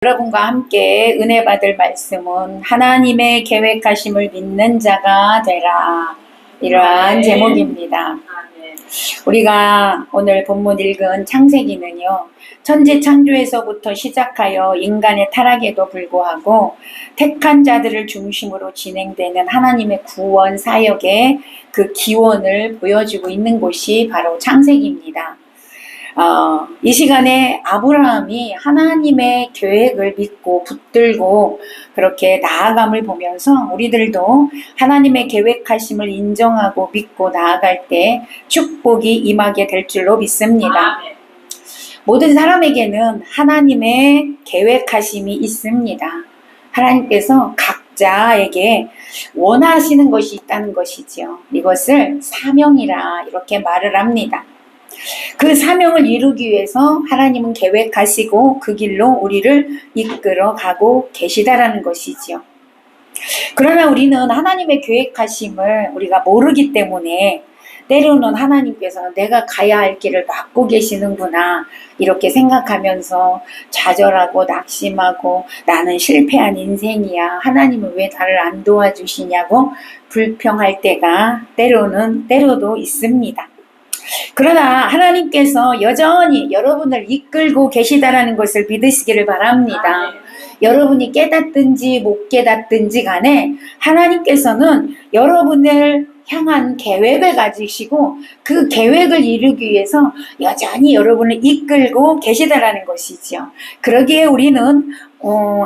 여러분과 함께 은혜 받을 말씀은 하나님의 계획하심을 믿는 자가 되라, 이러한 제목입니다. 우리가 오늘 본문 읽은 창세기는요, 천지 창조에서부터 시작하여 인간의 타락에도 불구하고 택한 자들을 중심으로 진행되는 하나님의 구원 사역의 그 기원을 보여주고 있는 곳이 바로 창세기입니다. 이 시간에 아브라함이 하나님의 계획을 믿고 붙들고 그렇게 나아감을 보면서 우리들도 하나님의 계획하심을 인정하고 믿고 나아갈 때 축복이 임하게 될 줄로 믿습니다. 모든 사람에게는 하나님의 계획하심이 있습니다. 하나님께서 각자에게 원하시는 것이 있다는 것이죠. 이것을 사명이라 이렇게 말을 합니다. 그 사명을 이루기 위해서 하나님은 계획하시고 그 길로 우리를 이끌어 가고 계시다라는 것이지요. 그러나 우리는 하나님의 계획하심을 우리가 모르기 때문에 때로는 하나님께서 내가 가야 할 길을 막고 계시는구나 이렇게 생각하면서 좌절하고 낙심하고 나는 실패한 인생이야, 하나님은 왜 나를 안 도와주시냐고 불평할 때가 때로도 있습니다. 그러나 하나님께서 여전히 여러분을 이끌고 계시다라는 것을 믿으시기를 바랍니다. 여러분이 깨닫든지 못 깨닫든지 간에 하나님께서는 여러분을 향한 계획을 가지시고 그 계획을 이루기 위해서 여전히 여러분을 이끌고 계시다라는 것이죠. 그러기에 우리는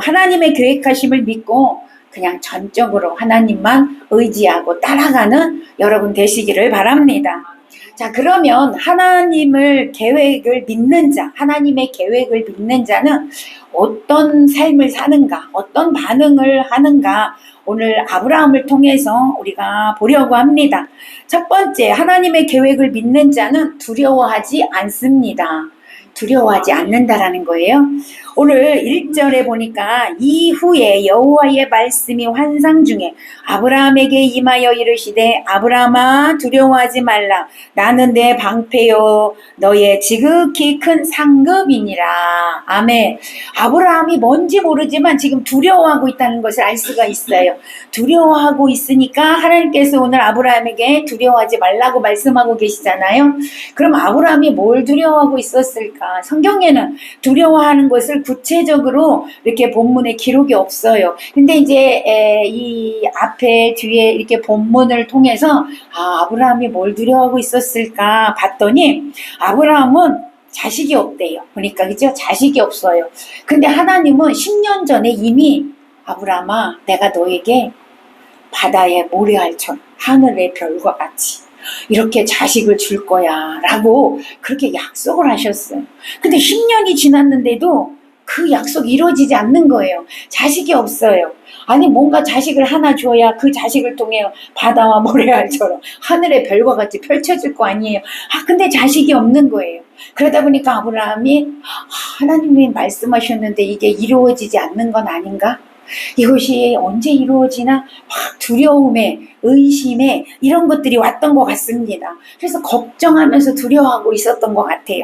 하나님의 계획하심을 믿고 그냥 전적으로 하나님만 의지하고 따라가는 여러분 되시기를 바랍니다. 자, 그러면 하나님의 계획을 믿는 자는 어떤 삶을 사는가, 어떤 반응을 하는가, 오늘 아브라함을 통해서 우리가 보려고 합니다. 첫 번째, 하나님의 계획을 믿는 자는 두려워하지 않습니다. 두려워하지 않는다라는 거예요. 오늘 1절에 보니까 이후에 여호와의 말씀이 환상 중에 아브라함에게 임하여 이르시되 아브라함아 두려워하지 말라, 나는 내 방패요 너의 지극히 큰 상급이니라. 아멘. 아브라함이 뭔지 모르지만 지금 두려워하고 있다는 것을 알 수가 있어요. 두려워하고 있으니까 하나님께서 오늘 아브라함에게 두려워하지 말라고 말씀하고 계시잖아요. 그럼 아브라함이 뭘 두려워하고 있었을까? 성경에는 두려워하는 것을 구체적으로 이렇게 본문에 기록이 없어요. 근데 이제 이 앞에 뒤에 이렇게 본문을 통해서 아브라함이 뭘 두려워하고 있었을까 봤더니 아브라함은 자식이 없대요. 그러니까 그죠? 자식이 없어요. 근데 하나님은 10년 전에 이미 아브라함아, 내가 너에게 바다의 모래알처럼 하늘의 별과 같이 이렇게 자식을 줄 거야 라고 그렇게 약속을 하셨어요. 근데 10년이 지났는데도 그 약속이 이루어지지 않는 거예요. 자식이 없어요. 아니 뭔가 자식을 하나 줘야 그 자식을 통해 바다와 모래알처럼 하늘의 별과 같이 펼쳐질 거 아니에요. 근데 자식이 없는 거예요. 그러다 보니까 아브라함이 하나님이 말씀하셨는데 이게 이루어지지 않는 건 아닌가? 이것이 언제 이루어지나 막 두려움에 의심에 이런 것들이 왔던 것 같습니다. 그래서 걱정하면서 두려워하고 있었던 것 같아요.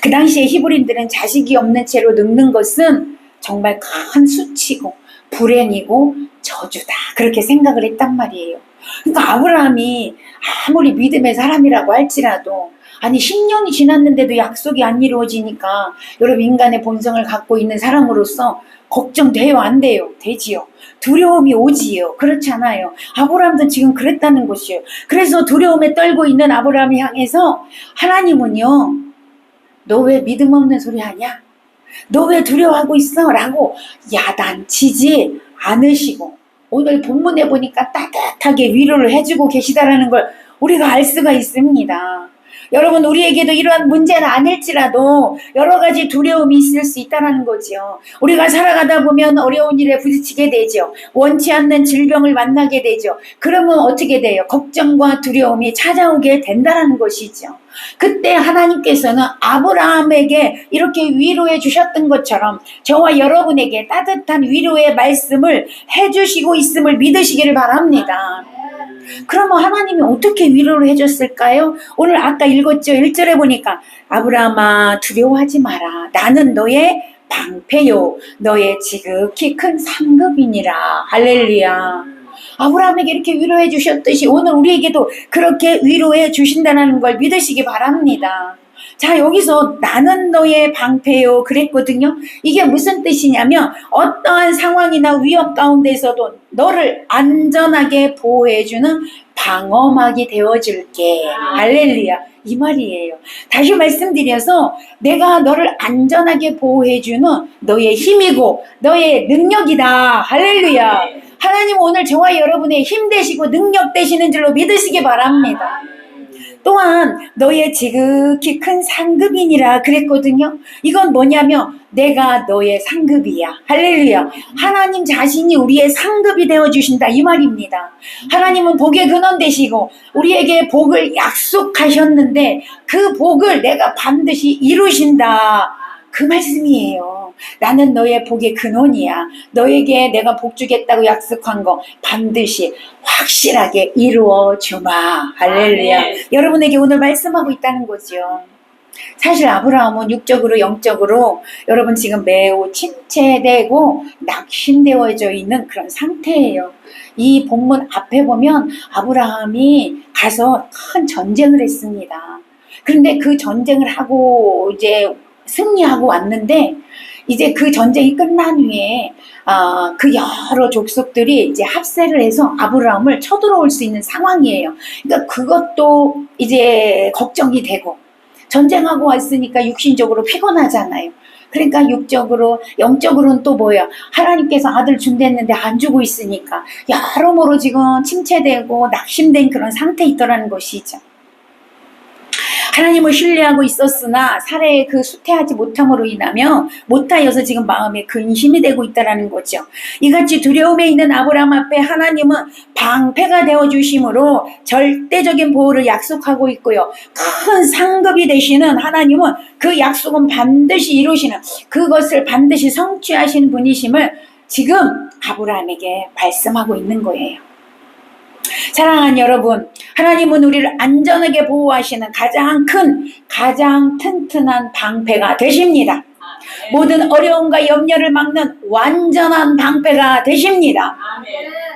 그 당시에 히브리인들은 자식이 없는 채로 늙는 것은 정말 큰 수치고 불행이고 저주다 그렇게 생각을 했단 말이에요. 그러니까 아브라함이 아무리 믿음의 사람이라고 할지라도 아니 10년이 지났는데도 약속이 안 이루어지니까 여러분 인간의 본성을 갖고 있는 사람으로서 걱정돼요? 안 돼요? 되지요. 두려움이 오지요. 그렇잖아요. 아브라함도 지금 그랬다는 것이에요. 그래서 두려움에 떨고 있는 아브라함을 향해서 하나님은요, 너 왜 믿음 없는 소리 하냐? 너 왜 두려워하고 있어? 라고 야단치지 않으시고 오늘 본문에 보니까 따뜻하게 위로를 해주고 계시다라는 걸 우리가 알 수가 있습니다. 여러분, 우리에게도 이러한 문제는 아닐지라도 여러 가지 두려움이 있을 수 있다는 거죠. 우리가 살아가다 보면 어려운 일에 부딪히게 되죠. 원치 않는 질병을 만나게 되죠. 그러면 어떻게 돼요? 걱정과 두려움이 찾아오게 된다는 것이죠. 그때 하나님께서는 아브라함에게 이렇게 위로해 주셨던 것처럼 저와 여러분에게 따뜻한 위로의 말씀을 해주시고 있음을 믿으시기를 바랍니다. 그러면 하나님이 어떻게 위로를 해줬을까요? 오늘 아까 읽었죠. 1절에 보니까 아브라함아 두려워하지 마라, 나는 너의 방패요 너의 지극히 큰 상급이니라. 할렐루야. 아브라함에게 이렇게 위로해 주셨듯이 오늘 우리에게도 그렇게 위로해 주신다는 걸 믿으시기 바랍니다. 자, 여기서 나는 너의 방패요 그랬거든요. 이게 무슨 뜻이냐면 어떠한 상황이나 위협 가운데서도 너를 안전하게 보호해주는 방어막이 되어줄게. 할렐루야. 이 말이에요. 다시 말씀드려서 내가 너를 안전하게 보호해주는 너의 힘이고 너의 능력이다. 할렐루야. 하나님 오늘 저와 여러분의 힘 되시고 능력 되시는 줄로 믿으시기 바랍니다. 또한 너의 지극히 큰 상급이니라 그랬거든요. 이건 뭐냐면 내가 너의 상급이야. 할렐루야. 하나님 자신이 우리의 상급이 되어주신다 이 말입니다. 하나님은 복의 근원 되시고 우리에게 복을 약속하셨는데 그 복을 내가 반드시 이루신다 그 말씀이에요. 나는 너의 복의 근원이야. 너에게 내가 복 주겠다고 약속한 거 반드시 확실하게 이루어 주마. 할렐루야. 여러분에게 오늘 말씀하고 있다는 거죠. 사실 아브라함은 육적으로 영적으로 여러분 지금 매우 침체되고 낙심되어져 있는 그런 상태예요. 이 본문 앞에 보면 아브라함이 가서 큰 전쟁을 했습니다. 그런데 그 전쟁을 하고 이제 승리하고 왔는데 이제 그 전쟁이 끝난 후에 그 여러 족속들이 이제 합세를 해서 아브라함을 쳐들어올 수 있는 상황이에요. 그러니까 그것도 이제 걱정이 되고 전쟁하고 왔으니까 육신적으로 피곤하잖아요. 그러니까 육적으로 영적으로는 또 뭐야 하나님께서 아들 준댔는데 안 주고 있으니까 여러모로 지금 침체되고 낙심된 그런 상태에 있더라는 것이죠. 하나님을 신뢰하고 있었으나 사례에 그 수태하지 못함으로 못하여서 지금 마음에 근심이 되고 있다는 거죠. 이같이 두려움에 있는 아브라함 앞에 하나님은 방패가 되어주심으로 절대적인 보호를 약속하고 있고요. 큰 상급이 되시는 하나님은 그 약속은 반드시 이루시는 그것을 반드시 성취하시는 분이심을 지금 아브라함에게 말씀하고 있는 거예요. 사랑하는 여러분, 하나님은 우리를 안전하게 보호하시는 가장 큰, 가장 튼튼한 방패가 되십니다. 모든 어려움과 염려를 막는 완전한 방패가 되십니다.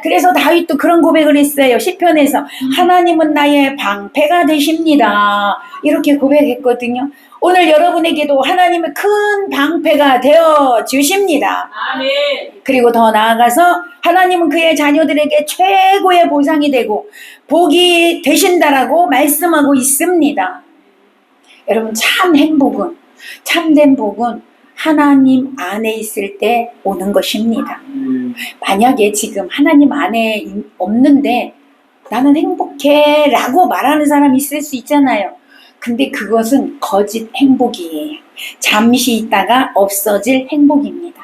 그래서 다윗도 그런 고백을 했어요. 시편에서 하나님은 나의 방패가 되십니다. 이렇게 고백했거든요. 오늘 여러분에게도 하나님의 큰 방패가 되어 주십니다. 아멘. 그리고 더 나아가서 하나님은 그의 자녀들에게 최고의 보상이 되고 복이 되신다라고 말씀하고 있습니다. 여러분 참 행복은 참된 복은 하나님 안에 있을 때 오는 것입니다. 만약에 지금 하나님 안에 없는데 나는 행복해 라고 말하는 사람이 있을 수 있잖아요. 근데 그것은 거짓 행복이에요. 잠시 있다가 없어질 행복입니다.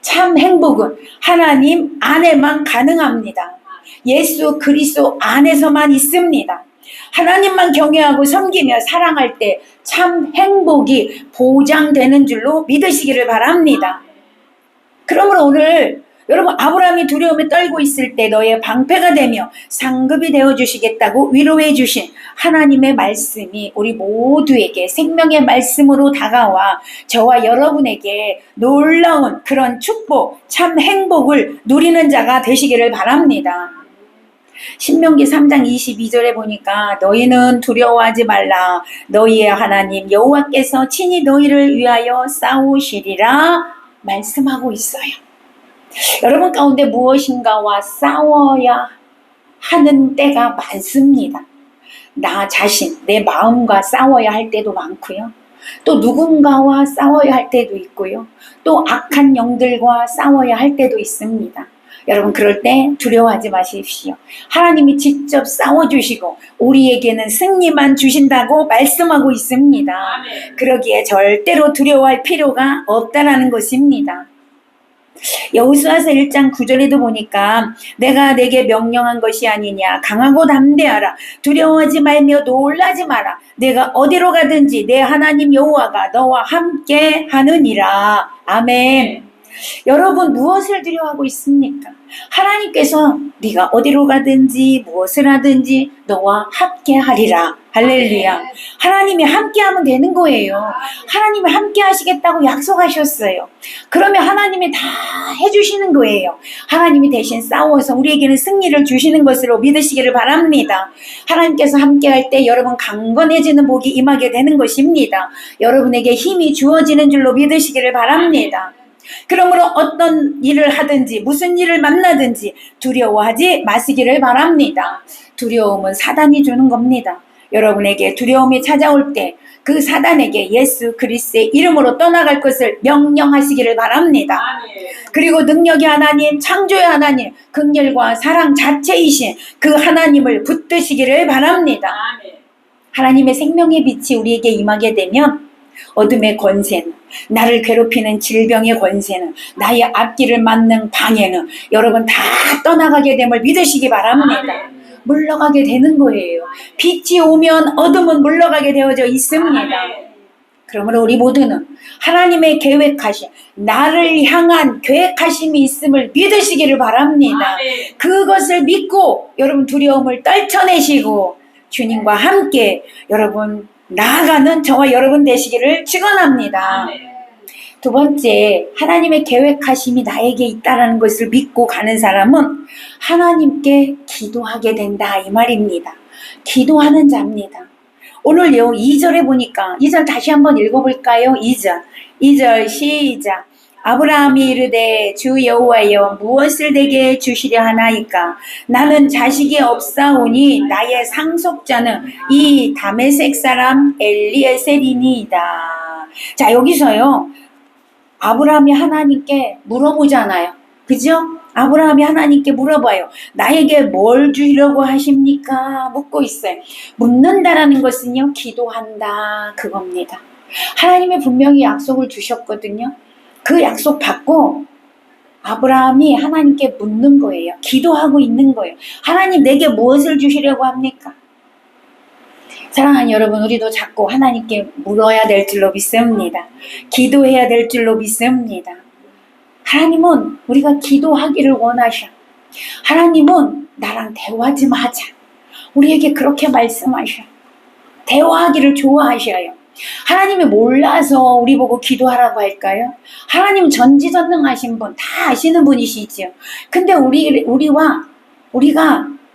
참 행복은 하나님 안에만 가능합니다. 예수 그리스도 안에서만 있습니다. 하나님만 경외하고 섬기며 사랑할 때 참 행복이 보장되는 줄로 믿으시기를 바랍니다. 그러므로 오늘 여러분 아브라함이 두려움에 떨고 있을 때 너의 방패가 되며 상급이 되어주시겠다고 위로해 주신 하나님의 말씀이 우리 모두에게 생명의 말씀으로 다가와 저와 여러분에게 놀라운 그런 축복, 참 행복을 누리는 자가 되시기를 바랍니다. 신명기 3장 22절에 보니까 너희는 두려워하지 말라. 너희의 하나님 여호와께서 친히 너희를 위하여 싸우시리라 말씀하고 있어요. 여러분 가운데 무엇인가와 싸워야 하는 때가 많습니다. 나 자신, 내 마음과 싸워야 할 때도 많고요. 또 누군가와 싸워야 할 때도 있고요. 또 악한 영들과 싸워야 할 때도 있습니다. 여러분 그럴 때 두려워하지 마십시오. 하나님이 직접 싸워주시고 우리에게는 승리만 주신다고 말씀하고 있습니다. 그러기에 절대로 두려워할 필요가 없다라는 것입니다. 여호수아서 1장 9절에도 보니까 내가 내게 명령한 것이 아니냐 강하고 담대하라 두려워하지 말며 놀라지 마라 내가 어디로 가든지 내 하나님 여호와가 너와 함께 하느니라. 아멘. 여러분 무엇을 두려워하고 있습니까? 하나님께서 네가 어디로 가든지 무엇을 하든지 너와 함께 하리라. 할렐루야. 하나님이 함께 하면 되는 거예요. 하나님이 함께 하시겠다고 약속하셨어요. 그러면 하나님이 다 해주시는 거예요. 하나님이 대신 싸워서 우리에게는 승리를 주시는 것으로 믿으시기를 바랍니다. 하나님께서 함께 할 때 여러분 강건해지는 복이 임하게 되는 것입니다. 여러분에게 힘이 주어지는 줄로 믿으시기를 바랍니다. 그러므로 어떤 일을 하든지 무슨 일을 만나든지 두려워하지 마시기를 바랍니다. 두려움은 사단이 주는 겁니다. 여러분에게 두려움이 찾아올 때 그 사단에게 예수 그리스도의 이름으로 떠나갈 것을 명령하시기를 바랍니다. 그리고 능력의 하나님, 창조의 하나님, 긍휼과 사랑 자체이신 그 하나님을 붙드시기를 바랍니다. 하나님의 생명의 빛이 우리에게 임하게 되면 어둠의 권세는, 나를 괴롭히는 질병의 권세는, 나의 앞길을 막는 방해는 여러분 다 떠나가게 됨을 믿으시기 바랍니다. 물러가게 되는 거예요. 빛이 오면 어둠은 물러가게 되어져 있습니다. 그러므로 우리 모두는 하나님의 계획하심, 나를 향한 계획하심이 있음을 믿으시기를 바랍니다. 그것을 믿고 여러분 두려움을 떨쳐내시고 주님과 함께 여러분 나아가는 저와 여러분 되시기를 축원합니다. 두 번째, 하나님의 계획하심이 나에게 있다는 것을 믿고 가는 사람은 하나님께 기도하게 된다 이 말입니다. 기도하는 자입니다. 오늘요 2절에 보니까 2절 다시 한번 읽어볼까요? 2절 시작. 아브라함이 이르되 주 여호와여 무엇을 내게 주시려 하나이까? 나는 자식이 없사오니 나의 상속자는 이 다메섹 사람 엘리에셀이니이다. 자, 여기서요 아브라함이 하나님께 물어보잖아요. 그죠? 아브라함이 하나님께 물어봐요. 나에게 뭘 주려고 하십니까? 묻고 있어요. 묻는다라는 것은요 기도한다 그겁니다. 하나님이 분명히 약속을 주셨거든요. 그 약속 받고 아브라함이 하나님께 묻는 거예요. 기도하고 있는 거예요. 하나님 내게 무엇을 주시려고 합니까? 사랑하는 여러분, 우리도 자꾸 하나님께 물어야 될 줄로 믿습니다. 기도해야 될 줄로 믿습니다. 하나님은 우리가 기도하기를 원하셔. 하나님은 나랑 대화 좀 하자. 우리에게 그렇게 말씀하셔. 대화하기를 좋아하셔요. 하나님이 몰라서 우리 보고 기도하라고 할까요? 하나님은 전지전능하신 분, 다 아시는 분이시죠. 근데 우리가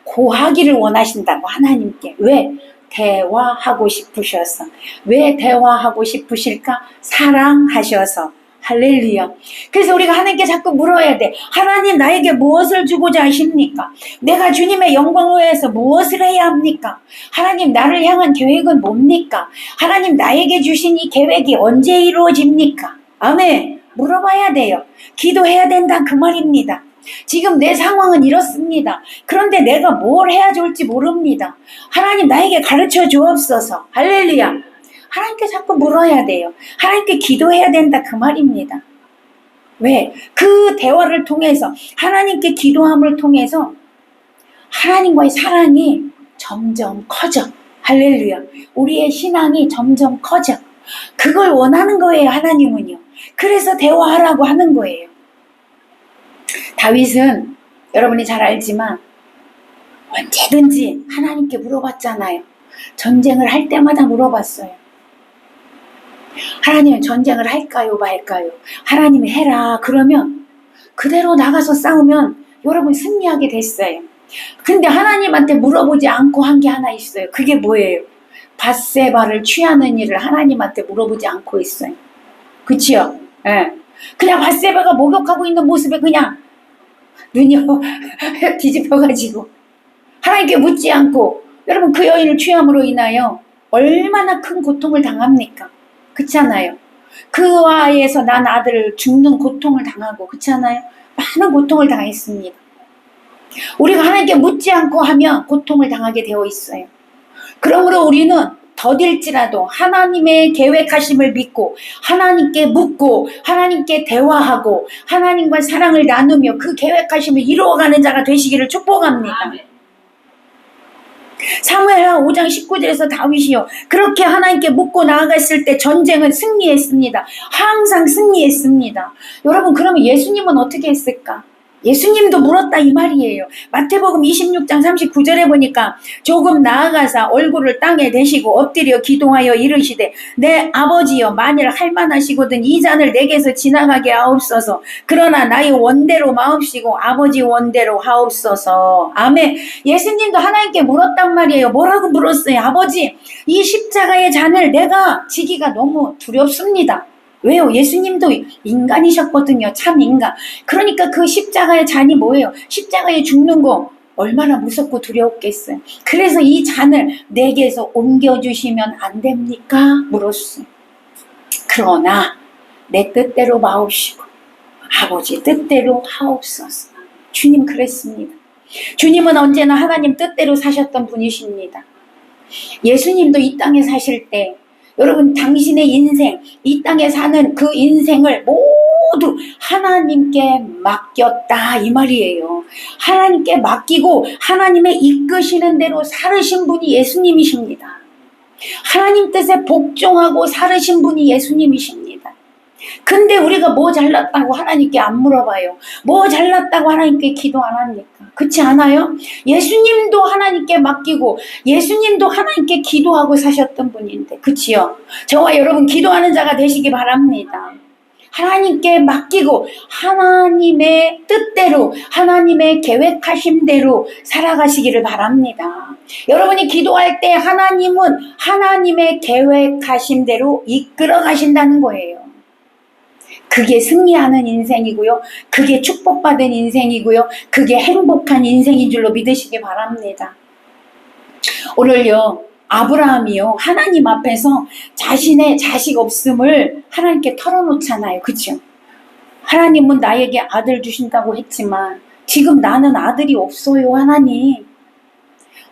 고하기를 원하신다고 하나님께. 왜? 대화하고 싶으셔서. 왜 대화하고 싶으실까? 사랑하셔서. 할렐루야. 그래서 우리가 하나님께 자꾸 물어야 돼. 하나님 나에게 무엇을 주고자 하십니까? 내가 주님의 영광을 위해서 무엇을 해야 합니까? 하나님 나를 향한 계획은 뭡니까? 하나님 나에게 주신 이 계획이 언제 이루어집니까? 아멘. 물어봐야 돼요. 기도해야 된다 그 말입니다. 지금 내 상황은 이렇습니다. 그런데 내가 뭘 해야 좋을지 모릅니다. 하나님 나에게 가르쳐 주옵소서. 할렐루야. 하나님께 자꾸 물어야 돼요. 하나님께 기도해야 된다 그 말입니다. 왜? 그 대화를 통해서 하나님께 기도함을 통해서 하나님과의 사랑이 점점 커져. 할렐루야. 우리의 신앙이 점점 커져. 그걸 원하는 거예요. 하나님은요. 그래서 대화하라고 하는 거예요. 다윗은 여러분이 잘 알지만 언제든지 하나님께 물어봤잖아요. 전쟁을 할 때마다 물어봤어요. 하나님 전쟁을 할까요 말까요? 하나님이 해라. 그러면 그대로 나가서 싸우면 여러분 승리하게 됐어요. 근데 하나님한테 물어보지 않고 한 게 하나 있어요. 그게 뭐예요? 밧세바를 취하는 일을 하나님한테 물어보지 않고 있어요. 그치요? 예. 그냥 밧세바가 목욕하고 있는 모습에 그냥 눈이 뒤집혀가지고 하나님께 묻지 않고 여러분 그 여인을 취함으로 인하여 얼마나 큰 고통을 당합니까? 그렇잖아요. 그 아이에서 난 아들을 죽는 고통을 당하고 그렇잖아요. 많은 고통을 당했습니다. 우리가 하나님께 묻지 않고 하면 고통을 당하게 되어 있어요. 그러므로 우리는 더딜지라도 하나님의 계획하심을 믿고 하나님께 묻고 하나님께 대화하고 하나님과 사랑을 나누며 그 계획하심을 이루어가는 자가 되시기를 축복합니다. 사무엘하 5장 19절에서 다윗이요, 그렇게 하나님께 묻고 나아갔을 때 전쟁은 승리했습니다. 항상 승리했습니다. 여러분, 그러면 예수님은 어떻게 했을까? 예수님도 물었다 이 말이에요. 마태복음 26장 39절에 보니까 조금 나아가사 얼굴을 땅에 대시고 엎드려 기도하여 이르시되 내 아버지여, 만일 할만하시거든 이 잔을 내게서 지나가게 하옵소서. 그러나 나의 원대로 마옵시고 아버지 원대로 하옵소서. 아멘. 예수님도 하나님께 물었단 말이에요. 뭐라고 물었어요? 아버지, 이 십자가의 잔을 내가 지기가 너무 두렵습니다. 왜요? 예수님도 인간이셨거든요. 참 인간. 그러니까 그 십자가의 잔이 뭐예요? 십자가에 죽는 거 얼마나 무섭고 두려웠겠어요. 그래서 이 잔을 내게서 옮겨주시면 안 됩니까? 물었어요. 그러나 내 뜻대로 마옵시고 아버지 뜻대로 하옵소서. 주님 그랬습니다. 주님은 언제나 하나님 뜻대로 사셨던 분이십니다. 예수님도 이 땅에 사실 때 여러분, 당신의 인생, 이 땅에 사는 그 인생을 모두 하나님께 맡겼다 이 말이에요. 하나님께 맡기고 하나님의 이끄시는 대로 살으신 분이 예수님이십니다. 하나님 뜻에 복종하고 살으신 분이 예수님이십니다. 근데 우리가 뭐 잘났다고 하나님께 안 물어봐요. 뭐 잘났다고 하나님께 기도 안 합니까? 그렇지 않아요? 예수님도 하나님께 맡기고 예수님도 하나님께 기도하고 사셨던 분인데, 그치요? 저와 여러분 기도하는 자가 되시기 바랍니다. 하나님께 맡기고 하나님의 뜻대로 하나님의 계획하심대로 살아가시기를 바랍니다. 여러분이 기도할 때 하나님은 하나님의 계획하심대로 이끌어 가신다는 거예요. 그게 승리하는 인생이고요. 그게 축복받은 인생이고요. 그게 행복한 인생인 줄로 믿으시기 바랍니다. 오늘요, 아브라함이요, 하나님 앞에서 자신의 자식 없음을 하나님께 털어놓잖아요. 그렇죠? 하나님은 나에게 아들 주신다고 했지만 지금 나는 아들이 없어요, 하나님.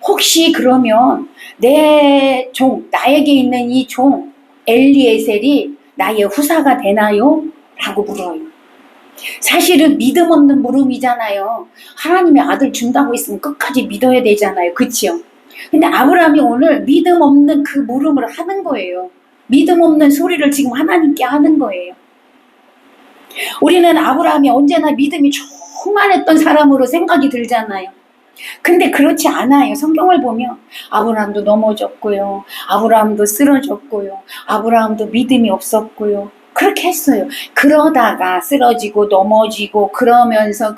혹시 그러면 내 종, 나에게 있는 이 종 엘리에셀이 나의 후사가 되나요? 라고 물어요. 사실은 믿음 없는 물음이잖아요. 하나님의 아들 준다고 했으면 끝까지 믿어야 되잖아요. 그치요? 근데 아브라함이 오늘 믿음 없는 그 물음을 하는 거예요. 믿음 없는 소리를 지금 하나님께 하는 거예요. 우리는 아브라함이 언제나 믿음이 충만했던 사람으로 생각이 들잖아요. 근데 그렇지 않아요. 성경을 보면 아브라함도 넘어졌고요, 아브라함도 쓰러졌고요, 아브라함도 믿음이 없었고요, 그렇게 했어요. 그러다가 쓰러지고 넘어지고 그러면서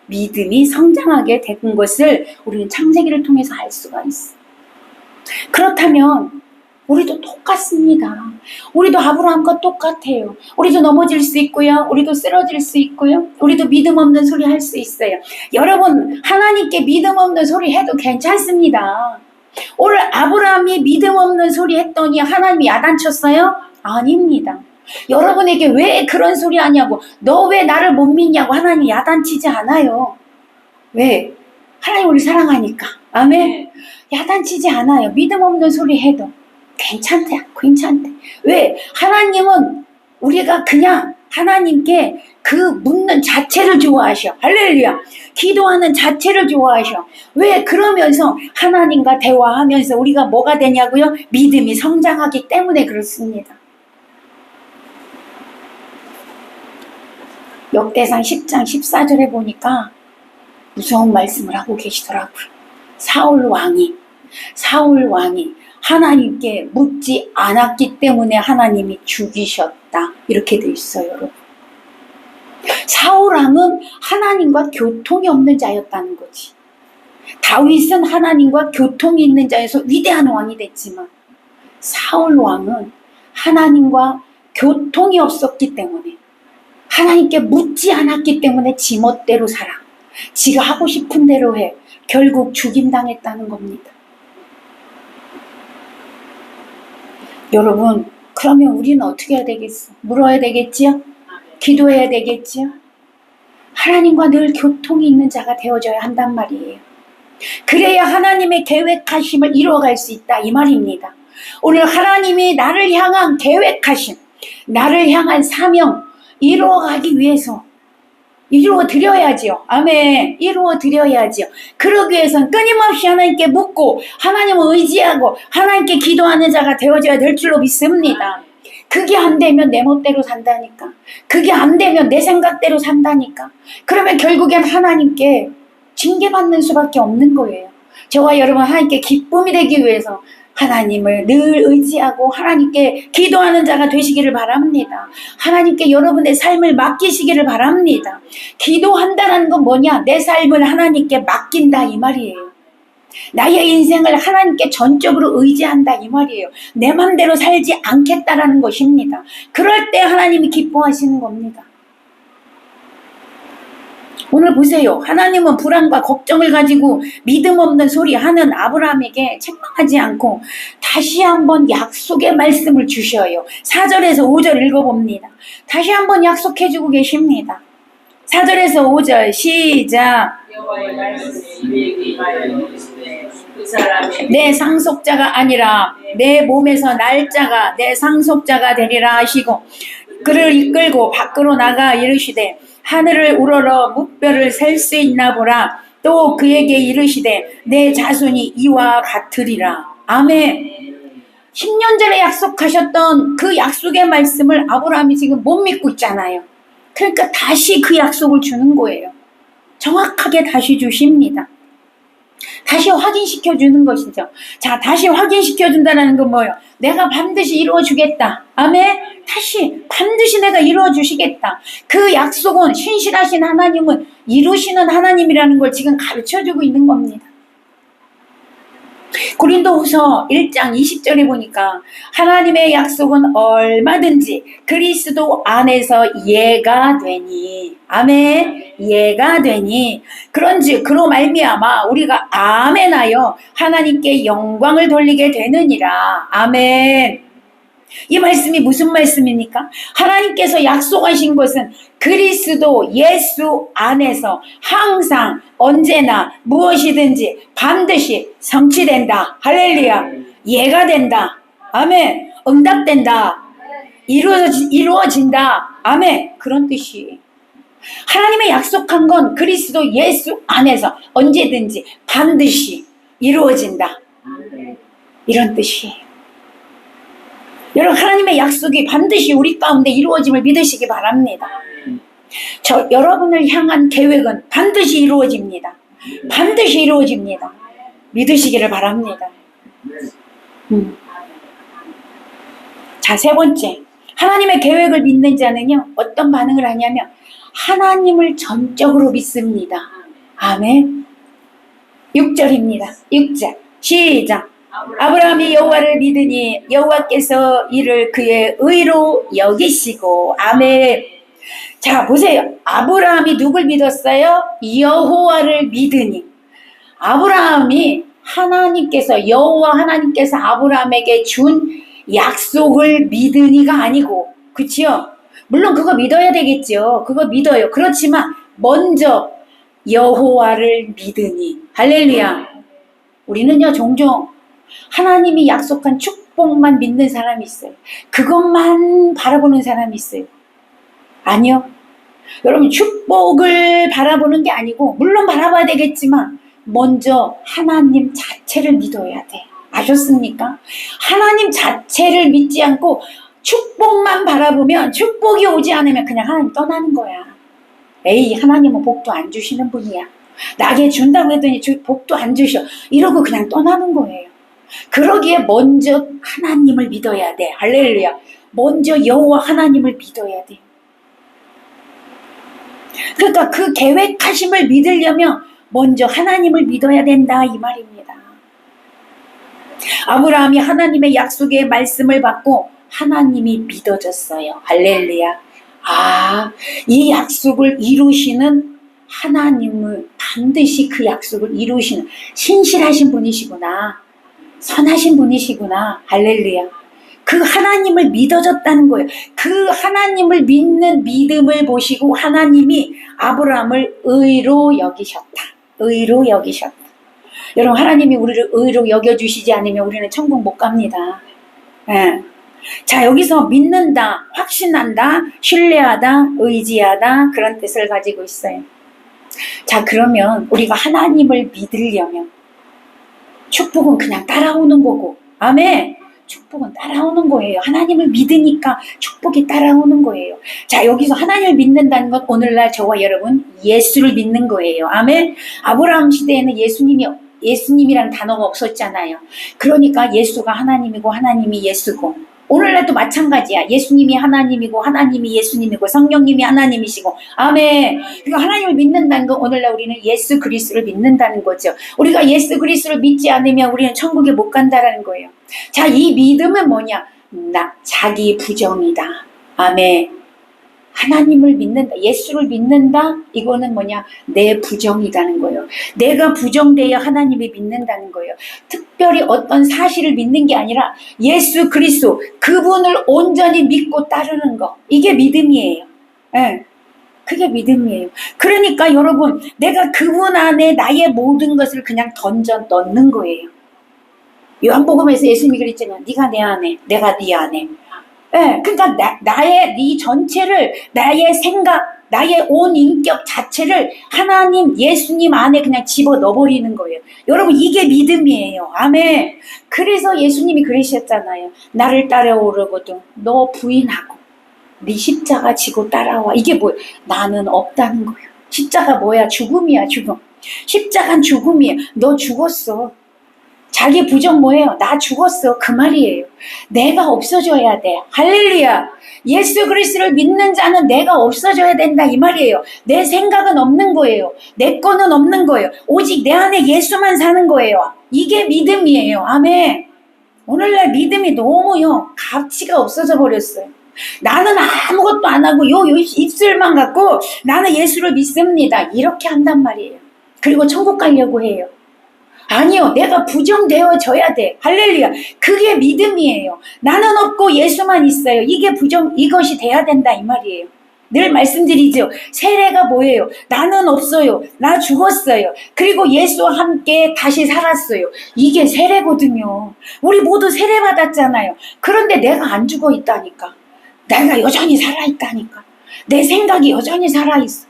믿음이 성장하게 된 것을 우리는 창세기를 통해서 알 수가 있어요. 그렇다면 우리도 똑같습니다. 우리도 아브라함과 똑같아요. 우리도 넘어질 수 있고요, 우리도 쓰러질 수 있고요, 우리도 믿음 없는 소리 할 수 있어요. 여러분, 하나님께 믿음 없는 소리 해도 괜찮습니다. 오늘 아브라함이 믿음 없는 소리 했더니 하나님이 야단쳤어요? 아닙니다. 여러분에게 왜 그런 소리 하냐고, 너 왜 나를 못 믿냐고 하나님이 야단치지 않아요. 왜? 하나님 우리 사랑하니까. 아멘. 야단치지 않아요. 믿음 없는 소리 해도 괜찮대. 왜? 하나님은 우리가 그냥 하나님께 그 묻는 자체를 좋아하셔. 할렐루야. 기도하는 자체를 좋아하셔. 왜? 그러면서 하나님과 대화하면서 우리가 뭐가 되냐고요? 믿음이 성장하기 때문에 그렇습니다. 역대상 10장 14절에 보니까 무서운 말씀을 하고 계시더라고요. 사울 왕이 하나님께 묻지 않았기 때문에 하나님이 죽이셨다. 이렇게 돼 있어요, 여러분. 사울 왕은 하나님과 교통이 없는 자였다는 거지. 다윗은 하나님과 교통이 있는 자에서 위대한 왕이 됐지만 사울 왕은 하나님과 교통이 없었기 때문에, 하나님께 묻지 않았기 때문에 지멋대로 살아, 지가 하고 싶은 대로 해, 결국 죽임당했다는 겁니다. 여러분, 그러면 우리는 어떻게 해야 되겠어? 물어야 되겠지요? 기도해야 되겠지요? 하나님과 늘 교통이 있는 자가 되어져야 한단 말이에요. 그래야 하나님의 계획하심을 이루어갈 수 있다 이 말입니다. 오늘 하나님이 나를 향한 계획하심, 나를 향한 사명 이루어가기 위해서 이루어 드려야지요. 아멘. 이루어 드려야지요. 그러기 위해서는 끊임없이 하나님께 묻고 하나님을 의지하고 하나님께 기도하는 자가 되어져야 될 줄로 믿습니다. 그게 안 되면 내 멋대로 산다니까. 그게 안 되면 내 생각대로 산다니까. 그러면 결국엔 하나님께 징계받는 수밖에 없는 거예요. 저와 여러분 하나님께 기쁨이 되기 위해서 하나님을 늘 의지하고 하나님께 기도하는 자가 되시기를 바랍니다. 하나님께 여러분의 삶을 맡기시기를 바랍니다. 기도한다는 건 뭐냐? 내 삶을 하나님께 맡긴다 이 말이에요. 나의 인생을 하나님께 전적으로 의지한다 이 말이에요. 내 맘대로 살지 않겠다라는 것입니다. 그럴 때 하나님이 기뻐하시는 겁니다. 오늘 보세요. 하나님은 불안과 걱정을 가지고 믿음 없는 소리 하는 아브라함에게 책망하지 않고 다시 한번 약속의 말씀을 주셔요. 4절에서 5절 읽어봅니다. 다시 한번 약속해주고 계십니다. 4절에서 5절 시작. 여호와의 말씀이 이르게 임하여 이르시되 그 사람이 내 상속자가 아니라 내 몸에서 날 자가 내 상속자가 되리라 하시고 그를 이끌고 밖으로 나가 이르시되 하늘을 우러러 무뼈를 셀 수 있나 보라. 또 그에게 이르시되 내 자손이 이와 같으리라. 아멘. 10년 전에 약속하셨던 그 약속의 말씀을 아브라함이 지금 못 믿고 있잖아요. 그러니까 다시 그 약속을 주는 거예요. 정확하게 다시 주십니다. 다시 확인시켜 주는 것이죠. 자, 다시 확인시켜 준다는 건 뭐예요? 내가 반드시 이루어 주겠다. 아멘. 다시 반드시 내가 이루어 주시겠다. 그 약속은 신실하신 하나님은 이루시는 하나님이라는 걸 지금 가르쳐 주고 있는 겁니다. 고린도후서 1장 20절에 보니까 하나님의 약속은 얼마든지 그리스도 안에서 예가 되니 아멘 예가 되니 그런즉 그로 말미암아 우리가 아멘하여 하나님께 영광을 돌리게 되느니라. 아멘. 이 말씀이 무슨 말씀입니까? 하나님께서 약속하신 것은 그리스도 예수 안에서 항상 언제나 무엇이든지 반드시 성취된다. 할렐루야. 예가 된다. 아멘. 응답된다. 이루어진다. 아멘. 그런 뜻이에요. 하나님의 약속한 건 그리스도 예수 안에서 언제든지 반드시 이루어진다. 이런 뜻이에요. 여러분 하나님의 약속이 반드시 우리 가운데 이루어짐을 믿으시기 바랍니다. 여러분을 향한 계획은 반드시 이루어집니다. 반드시 이루어집니다. 믿으시기를 바랍니다. 자, 세 번째. 하나님의 계획을 믿는 자는요, 어떤 반응을 하냐면, 하나님을 전적으로 믿습니다. 아멘. 6절입니다. 6절. 시작. 아브라함이 여호와를 믿으니 여호와께서 이를 그의 의로 여기시고. 아멘. 자, 보세요. 아브라함이 누굴 믿었어요? 여호와를 믿으니. 아브라함이 하나님께서 여호와 하나님께서 아브라함에게 준 약속을 믿으니가 아니고, 그치요? 물론 그거 믿어야 되겠죠. 그거 믿어요. 그렇지만 먼저 여호와를 믿으니. 할렐루야. 우리는요 종종 하나님이 약속한 축복만 믿는 사람이 있어요. 그것만 바라보는 사람이 있어요. 아니요. 여러분 축복을 바라보는 게 아니고 물론 바라봐야 되겠지만 먼저 하나님 자체를 믿어야 돼. 아셨습니까? 하나님 자체를 믿지 않고 축복만 바라보면 축복이 오지 않으면 그냥 하나님 떠나는 거야. 에이 하나님은 복도 안 주시는 분이야. 나게 준다고 했더니 복도 안 주셔. 이러고 그냥 떠나는 거예요. 그러기에 먼저 하나님을 믿어야 돼. 할렐루야. 먼저 여호와 하나님을 믿어야 돼. 그러니까 그 계획하심을 믿으려면 먼저 하나님을 믿어야 된다 이 말입니다. 아브라함이 하나님의 약속의 말씀을 받고 하나님이 믿어졌어요. 할렐루야. 아, 이 약속을 이루시는 하나님을 반드시 그 약속을 이루시는 신실하신 분이시구나. 선하신 분이시구나. 할렐루야. 그 하나님을 믿어졌다는 거예요. 그 하나님을 믿는 믿음을 보시고 하나님이 아브라함을 의로 여기셨다. 의로 여기셨다. 여러분 하나님이 우리를 의로 여겨주시지 않으면 우리는 천국 못 갑니다. 예. 자, 여기서 믿는다, 확신한다, 신뢰하다, 의지하다 그런 뜻을 가지고 있어요. 자, 그러면 우리가 하나님을 믿으려면 축복은 그냥 따라오는 거고, 아멘. 축복은 따라오는 거예요. 하나님을 믿으니까 축복이 따라오는 거예요. 자, 여기서 하나님을 믿는다는 건 오늘날 저와 여러분 예수를 믿는 거예요. 아멘. 아브라함 시대에는 예수님이라는 단어가 없었잖아요. 그러니까 예수가 하나님이고 하나님이 예수고, 오늘날도 마찬가지야. 예수님이 하나님이고 하나님이 예수님이고 성령님이 하나님이시고, 아멘. 그러니까 하나님을 믿는다는 건 오늘날 우리는 예수 그리스도를 믿는다는 거죠. 우리가 예수 그리스도를 믿지 않으면 우리는 천국에 못 간다라는 거예요. 자, 이 믿음은 뭐냐? 자기 부정이다. 아멘. 하나님을 믿는다, 예수를 믿는다, 이거는 뭐냐? 내 부정이라는 거예요. 내가 부정되어 하나님을 믿는다는 거예요. 특별히 어떤 사실을 믿는 게 아니라 예수 그리스도, 그분을 온전히 믿고 따르는 거, 이게 믿음이에요. 네, 그게 믿음이에요. 그러니까 여러분, 내가 그분 안에 나의 모든 것을 그냥 던져 넣는 거예요. 요한복음에서 예수님이 그랬잖아요. 네가 내 안에, 내가 네 안에. 네, 그러니까 나의 이 전체를, 나의 생각, 나의 온 인격 자체를 하나님, 예수님 안에 그냥 집어 넣어버리는 거예요. 여러분, 이게 믿음이에요. 아멘. 그래서 예수님이 그러셨잖아요. 나를 따라오려거든 너 부인하고 네 십자가 지고 따라와. 이게 뭐예요? 나는 없다는 거예요. 십자가 뭐야? 죽음이야, 죽음. 십자가는 죽음이에요. 너 죽었어. 자기 부정 뭐예요? 나 죽었어. 그 말이에요. 내가 없어져야 돼. 할렐루야. 예수 그리스도를 믿는 자는 내가 없어져야 된다, 이 말이에요. 내 생각은 없는 거예요. 내 거는 없는 거예요. 오직 내 안에 예수만 사는 거예요. 이게 믿음이에요. 아멘. 오늘날 믿음이 너무요 가치가 없어져 버렸어요. 나는 아무것도 안 하고 요 입술만 갖고 나는 예수를 믿습니다, 이렇게 한단 말이에요. 그리고 천국 가려고 해요. 아니요, 내가 부정되어져야 돼. 할렐루야. 그게 믿음이에요. 나는 없고 예수만 있어요. 이것이 돼야 된다, 이 말이에요. 늘 말씀드리죠. 세례가 뭐예요? 나는 없어요. 나 죽었어요. 그리고 예수와 함께 다시 살았어요. 이게 세례거든요. 우리 모두 세례 받았잖아요. 그런데 내가 안 죽어 있다니까. 내가 여전히 살아있다니까. 내 생각이 여전히 살아있어.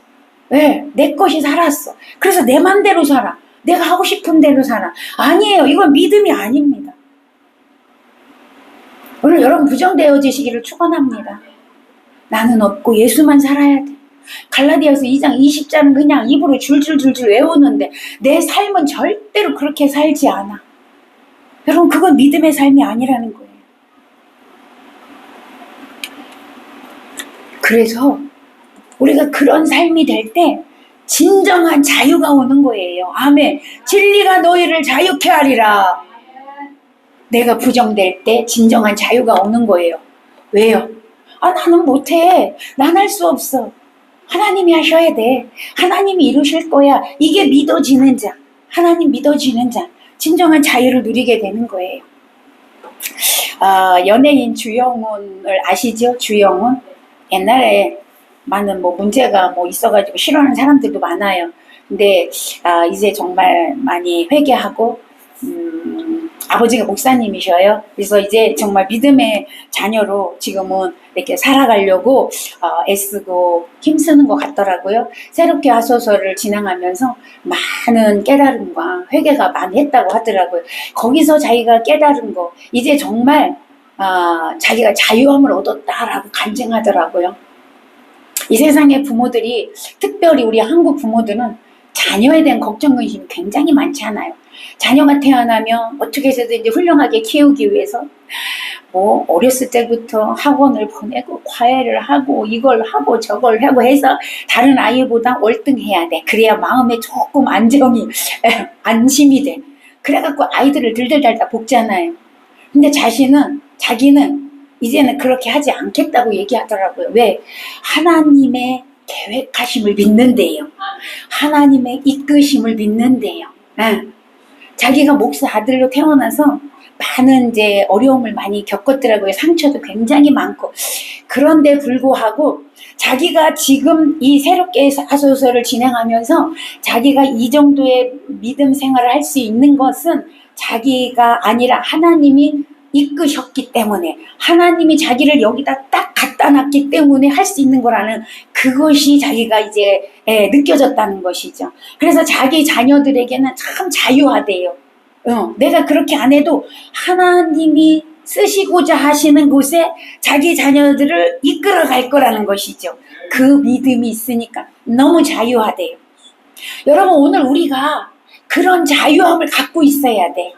왜? 내 것이 살았어. 그래서 내 맘대로 살아. 내가 하고 싶은 대로 살아. 아니에요. 이건 믿음이 아닙니다. 오늘 여러분 부정되어지시기를 축원합니다. 나는 없고 예수만 살아야 돼. 갈라디아서 2장 20절은 그냥 입으로 줄줄줄줄 외우는데 내 삶은 절대로 그렇게 살지 않아. 여러분, 그건 믿음의 삶이 아니라는 거예요. 그래서 우리가 그런 삶이 될 때 진정한 자유가 오는 거예요. 아멘. 진리가 너희를 자유케 하리라. 내가 부정될 때 진정한 자유가 오는 거예요. 왜요? 나는 못해. 난 할 수 없어. 하나님이 하셔야 돼. 하나님이 이루실 거야. 이게 믿어지는 자, 하나님 믿어지는 자, 진정한 자유를 누리게 되는 거예요. 연예인 주영훈을 아시죠? 주영훈. 옛날에 많은 문제가 있어가지고 싫어하는 사람들도 많아요. 근데 이제 정말 많이 회개하고 아버지가 목사님이셔요. 그래서 이제 정말 믿음의 자녀로 지금은 이렇게 살아가려고 애쓰고 힘쓰는 것 같더라고요. 새롭게 하소서를 진행하면서 많은 깨달음과 회개가 많이 했다고 하더라고요. 거기서 자기가 깨달은 거, 이제 정말 자기가 자유함을 얻었다라고 간증하더라고요. 이 세상의 부모들이, 특별히 우리 한국 부모들은 자녀에 대한 걱정, 근심이 굉장히 많잖아요. 자녀가 태어나면 어떻게 해서든지 훌륭하게 키우기 위해서 어렸을 때부터 학원을 보내고 과외를 하고 이걸 하고 저걸 하고 해서 다른 아이보다 월등해야 돼. 그래야 마음에 조금 안심이 돼. 그래갖고 아이들을 들들 달다 볶잖아요. 근데 자기는 이제는 그렇게 하지 않겠다고 얘기하더라고요. 왜? 하나님의 계획하심을 믿는데요. 하나님의 이끄심을 믿는데요. 자기가 목사 아들로 태어나서 많은 이제 어려움을 많이 겪었더라고요. 상처도 굉장히 많고. 그런데 불구하고 자기가 지금 이 새롭게 하소서를 진행하면서 자기가 이 정도의 믿음 생활을 할 수 있는 것은 자기가 아니라 하나님이 이끄셨기 때문에 하나님이 자기를 여기다 딱 갖다 놨기 때문에 할 수 있는 거라는 그것이 자기가 이제 느껴졌다는 것이죠. 그래서 자기 자녀들에게는 참 자유하대요. 내가 그렇게 안 해도 하나님이 쓰시고자 하시는 곳에 자기 자녀들을 이끌어 갈 거라는 것이죠. 그 믿음이 있으니까 너무 자유하대요. 여러분, 오늘 우리가 그런 자유함을 갖고 있어야 돼.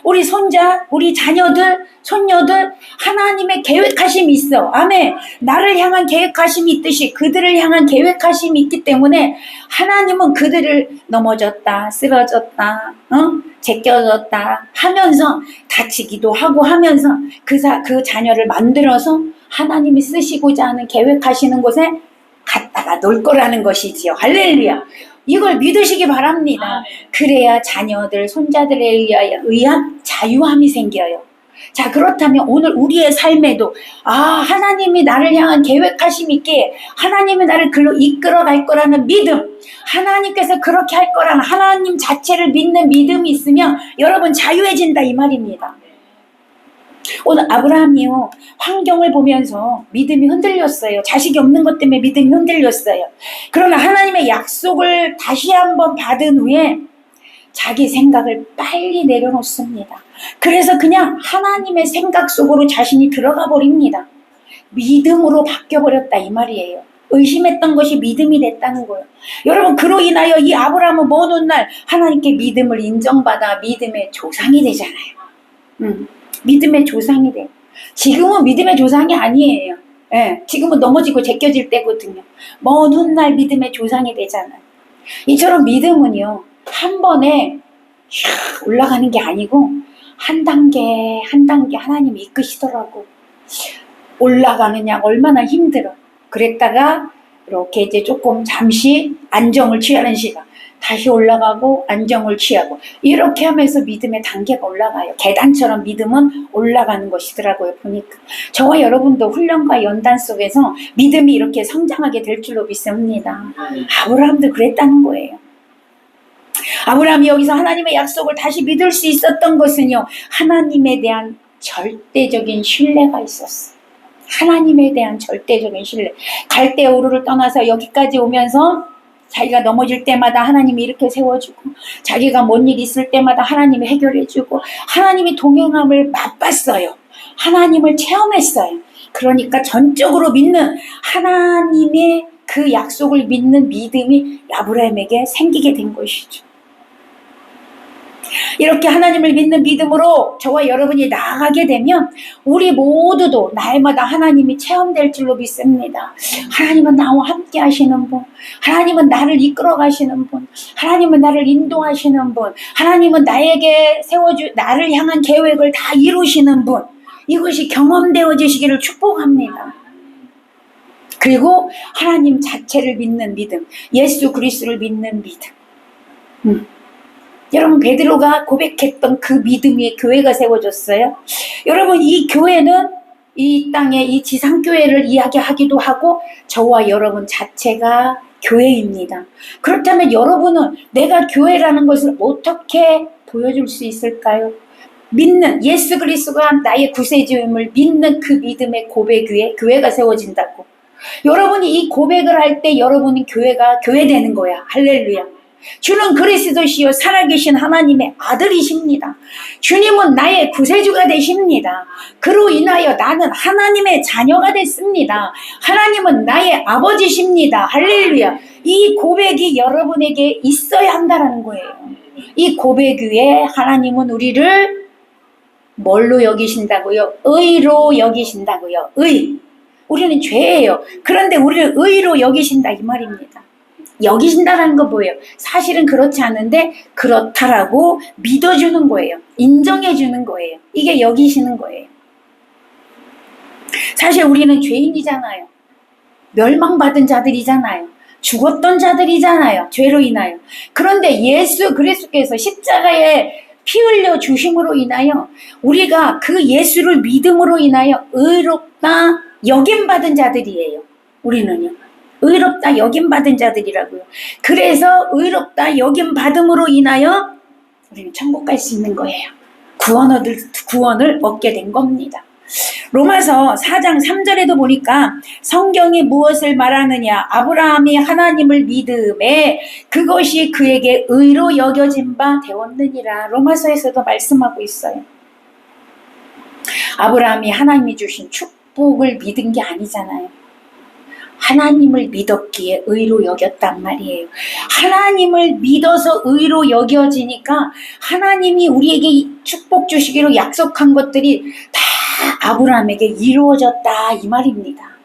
우리 손자, 우리 자녀들, 손녀들 하나님의 계획하심이 있어. 아멘. 나를 향한 계획하심이 있듯이 그들을 향한 계획하심이 있기 때문에 하나님은 그들을 넘어졌다, 쓰러졌다, 제껴졌다 하면서 다치기도 하고 하면서 그 자녀를 만들어서 하나님이 쓰시고자 하는 계획하시는 곳에 갖다가 놓을 거라는 것이지요. 할렐루야. 이걸 믿으시기 바랍니다. 그래야 자녀들, 손자들에 의한 자유함이 생겨요. 자, 그렇다면 오늘 우리의 삶에도 하나님이 나를 향한 계획하심이 있기에 하나님이 나를 글로 이끌어 갈 거라는 믿음, 하나님께서 그렇게 할 거라는 하나님 자체를 믿는 믿음이 있으면 여러분 자유해진다 이 말입니다. 오늘 아브라함이요, 환경을 보면서 믿음이 흔들렸어요. 자식이 없는 것 때문에 믿음이 흔들렸어요. 그러나 하나님의 약속을 다시 한번 받은 후에 자기 생각을 빨리 내려놓습니다. 그래서 그냥 하나님의 생각 속으로 자신이 들어가 버립니다. 믿음으로 바뀌어버렸다 이 말이에요. 의심했던 것이 믿음이 됐다는 거예요. 여러분, 그로 인하여 이 아브라함은 먼 훗날 하나님께 믿음을 인정받아 믿음의 조상이 되잖아요. 믿음의 조상이 돼요. 지금은 믿음의 조상이 아니에요. 지금은 넘어지고 제껴질 때거든요. 먼 훗날 믿음의 조상이 되잖아요. 이처럼 믿음은요, 한 번에 올라가는 게 아니고 한 단계 한 단계 하나님이 이끄시더라고. 올라가는 양 얼마나 힘들어. 그랬다가 이렇게 이제 조금 잠시 안정을 취하는 시간, 다시 올라가고 안정을 취하고 이렇게 하면서 믿음의 단계가 올라가요. 계단처럼 믿음은 올라가는 것이더라고요. 보니까 저와 여러분도 훈련과 연단 속에서 믿음이 이렇게 성장하게 될 줄로 믿습니다. 아브라함도 그랬다는 거예요. 아브라함이 여기서 하나님의 약속을 다시 믿을 수 있었던 것은요, 하나님에 대한 절대적인 신뢰가 있었어요. 하나님에 대한 절대적인 신뢰. 갈대 우르를 떠나서 여기까지 오면서 자기가 넘어질 때마다 하나님이 이렇게 세워주고, 자기가 뭔 일 있을 때마다 하나님이 해결해주고, 하나님이 동행함을 맛봤어요. 하나님을 체험했어요. 그러니까 전적으로 믿는 하나님의 그 약속을 믿는 믿음이 아브라함에게 생기게 된 것이죠. 이렇게 하나님을 믿는 믿음으로 저와 여러분이 나아가게 되면 우리 모두도 날마다 하나님이 체험될 줄로 믿습니다. 하나님은 나와 함께 하시는 분, 하나님은 나를 이끌어 가시는 분, 하나님은 나를 인도하시는 분, 하나님은 나에게 나를 향한 계획을 다 이루시는 분, 이것이 경험되어지시기를 축복합니다. 그리고 하나님 자체를 믿는 믿음, 예수 그리스도를 믿는 믿음. 여러분, 베드로가 고백했던 그 믿음 위에 교회가 세워졌어요. 여러분, 이 교회는 이 땅의 이 지상교회를 이야기하기도 하고 저와 여러분 자체가 교회입니다. 그렇다면 여러분은 내가 교회라는 것을 어떻게 보여줄 수 있을까요? 믿는 예수 그리스도가 나의 구세주임을 믿는 그 믿음의 고백 위에 교회가 세워진다고. 여러분이 이 고백을 할 때 여러분이 교회가 교회되는 거야. 할렐루야. 주는 그리스도시요 살아계신 하나님의 아들이십니다. 주님은 나의 구세주가 되십니다. 그로 인하여 나는 하나님의 자녀가 됐습니다. 하나님은 나의 아버지십니다. 할렐루야. 이 고백이 여러분에게 있어야 한다는 거예요. 이 고백 위에 하나님은 우리를 뭘로 여기신다고요? 의로 여기신다고요. 의. 우리는 죄예요. 그런데 우리를 의로 여기신다 이 말입니다. 여기신다라는 거 뭐예요? 사실은 그렇지 않은데 그렇다라고 믿어주는 거예요. 인정해주는 거예요. 이게 여기시는 거예요. 사실 우리는 죄인이잖아요. 멸망받은 자들이잖아요. 죽었던 자들이잖아요. 죄로 인하여. 그런데 예수 그리스도께서 십자가에 피 흘려 주심으로 인하여 우리가 그 예수를 믿음으로 인하여 의롭다 여김받은 자들이에요. 우리는요. 의롭다 여김받은 자들이라고요. 그래서 의롭다 여김받음으로 인하여 우리는 천국 갈 수 있는 거예요. 구원을 얻게 된 겁니다. 로마서 4장 3절에도 보니까 성경이 무엇을 말하느냐? 아브라함이 하나님을 믿음에 그것이 그에게 의로 여겨진 바 되었느니라. 로마서에서도 말씀하고 있어요. 아브라함이 하나님이 주신 축복을 믿은 게 아니잖아요. 하나님을 믿었기에 의로 여겼단 말이에요. 하나님을 믿어서 의로 여겨지니까 하나님이 우리에게 축복 주시기로 약속한 것들이 다 아브라함에게 이루어졌다 이 말입니다.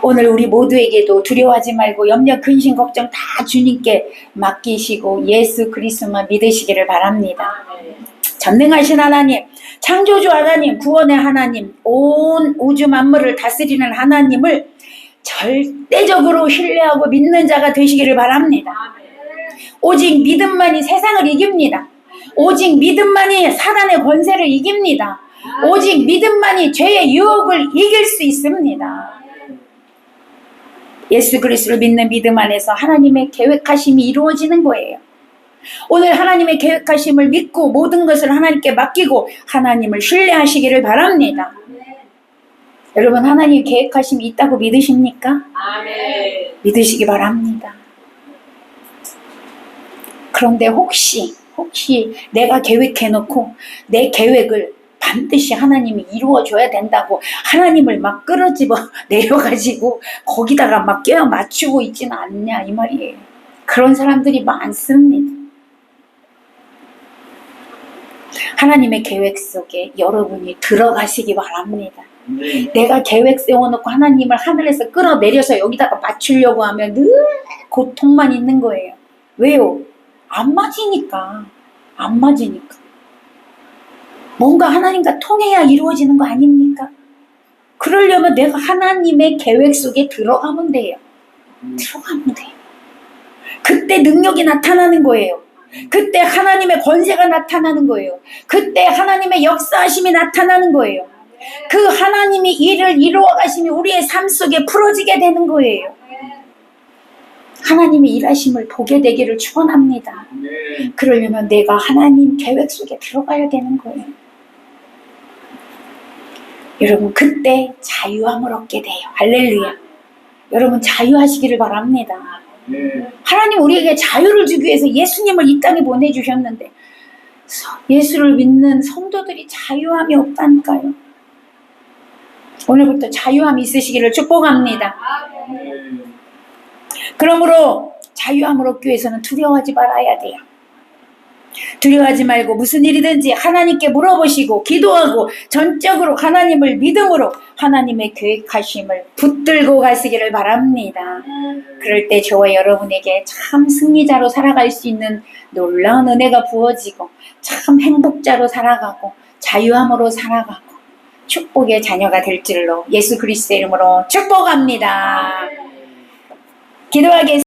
오늘 우리 모두에게도 두려워하지 말고 염려, 근심, 걱정 다 주님께 맡기시고 예수 그리스도만 믿으시기를 바랍니다. 전능하신 하나님, 창조주 하나님, 구원의 하나님, 온 우주 만물을 다스리는 하나님을 절대적으로 신뢰하고 믿는 자가 되시기를 바랍니다. 오직 믿음만이 세상을 이깁니다. 오직 믿음만이 사단의 권세를 이깁니다. 오직 믿음만이 죄의 유혹을 이길 수 있습니다. 예수 그리스도를 믿는 믿음 안에서 하나님의 계획하심이 이루어지는 거예요. 오늘 하나님의 계획하심을 믿고 모든 것을 하나님께 맡기고 하나님을 신뢰하시기를 바랍니다. 여러분, 하나님의 계획하심이 있다고 믿으십니까? 믿으시기 바랍니다. 그런데 혹시 내가 계획해놓고 내 계획을 반드시 하나님이 이루어줘야 된다고 하나님을 막 끌어집어 내려가지고 거기다가 막 껴 맞추고 있지는 않냐 이 말이에요. 그런 사람들이 많습니다. 하나님의 계획 속에 여러분이 들어가시기 바랍니다. 내가 계획 세워놓고 하나님을 하늘에서 끌어내려서 여기다가 맞추려고 하면 늘 고통만 있는 거예요. 왜요? 안 맞으니까. 뭔가 하나님과 통해야 이루어지는 거 아닙니까? 그러려면 내가 하나님의 계획 속에 들어가면 돼요. 그때 능력이 나타나는 거예요. 그때 하나님의 권세가 나타나는 거예요. 그때 하나님의 역사하심이 나타나는 거예요. 그 하나님이 일을 이루어 가심이 우리의 삶 속에 풀어지게 되는 거예요. 하나님의 일하심을 보게 되기를 축원합니다. 그러려면 내가 하나님 계획 속에 들어가야 되는 거예요. 여러분, 그때 자유함을 얻게 돼요. 할렐루야. 여러분, 자유하시기를 바랍니다. 하나님 우리에게 자유를 주기 위해서 예수님을 이 땅에 보내주셨는데 예수를 믿는 성도들이 자유함이 없다니까요. 오늘부터 자유함이 있으시기를 축복합니다. 그러므로 자유함을 얻기 위해서는 두려워하지 말아야 돼요. 두려워하지 말고 무슨 일이든지 하나님께 물어보시고 기도하고 전적으로 하나님을 믿음으로 하나님의 계획하심을 붙들고 가시기를 바랍니다. 그럴 때 저와 여러분에게 참 승리자로 살아갈 수 있는 놀라운 은혜가 부어지고 참 행복자로 살아가고 자유함으로 살아가고 축복의 자녀가 될 줄로 예수 그리스도의 이름으로 축복합니다. 기도하겠습니다.